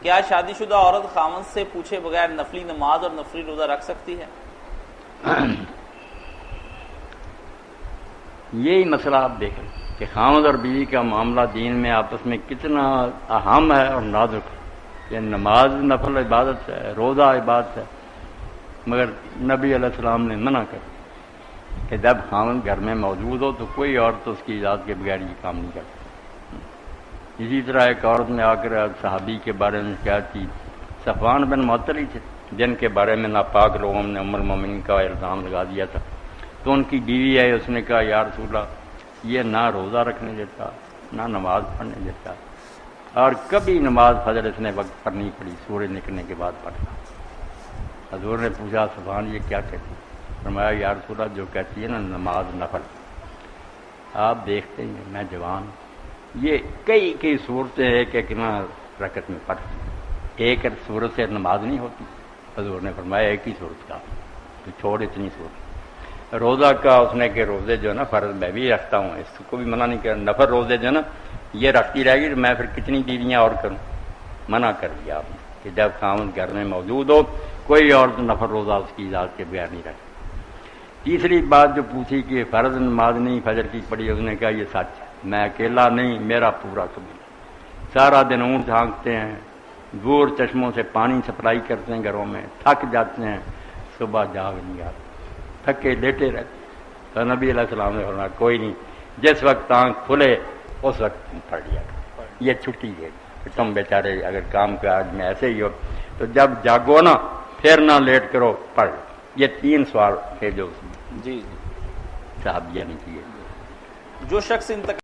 کیا شادی شدہ عورت خاوند سے پوچھے بغیر نفلی نماز اور نفلی روزہ رکھ سکتی ہے؟ یہی مسئلہ آپ دیکھیں کہ خاوند اور بیوی کا معاملہ دین میں آپس میں کتنا اہم ہے اور نازک ہے کہ نماز نفل عبادت ہے، روزہ عبادت ہے، مگر نبی علیہ السلام نے منع کر کہ جب خاوند گھر میں موجود ہو تو کوئی عورت اس کی اجازت کے بغیر یہ کام نہیں کرتی۔ اسی طرح ایک عورت نے آ کر صحابی کے بارے میں شکایت کی، صفوان بن معطل ہی تھے جن کے بارے میں ناپاک لوگوں نے ام المومنین کا الزام لگا دیا تھا، تو ان کی بیوی ہے، اس نے کہا یا رسول اللہ یہ نہ روزہ رکھنے دیتا نہ نماز پڑھنے دیتا، اور کبھی نماز فجر اس نے وقت پر نہیں پڑھی، سورج نکلنے کے بعد پڑھتا۔ حضور نے پوچھا صفوان یہ کیا کہتی؟ فرمایا یا رسول اللہ جو کہتی ہے نا نماز نفل، آپ دیکھتے ہیں میں جوان ہوں، یہ کئی صورتیں ایک ایک رکعت میں پڑھتی، ایک صورت سے نماز نہیں ہوتی۔ حضور نے فرمایا ایک ہی صورت کا تو چھوڑ اتنی صورت۔ روزہ کا اس نے کہ روزے جو ہے نا فرض میں بھی رکھتا ہوں، اس کو بھی منع نہیں کر، نفل روزے جو ہے نا یہ رکھتی رہے گی تو میں پھر کتنی بیویاں اور کروں، منع کر دیا آپ نے کہ جب خاوند گھر میں موجود ہو کوئی عورت نفل روزہ اس کی اجازت کے بغیر نہیں رکھتی۔ تیسری بات جو پوچھی کہ فرض نماز نہیں فجر کی پڑھی، اس نے کہا یہ سچ ہے، میں اکیلا نہیں میرا پورا قبیلہ، سارا دن اونٹ ہانکتے ہیں، دور چشموں سے پانی سپلائی کرتے ہیں گھروں میں، تھک جاتے ہیں، صبح جاگ نہیں آتے، تھکے لیٹے رہتے۔ تو نبی علیہ السلام نے فرمایا کوئی نہیں، جس وقت آنکھ کھلے اس وقت پڑھ لیا، یہ چھٹی ہے، تم بیچارے اگر کام کاج میں ایسے ہی ہو تو جب جاگو نا پھر نہ لیٹ کرو پڑھ۔ یہ 3 سوال تھے جو جی صحابیہ نے کیے۔ جو شخص انتقال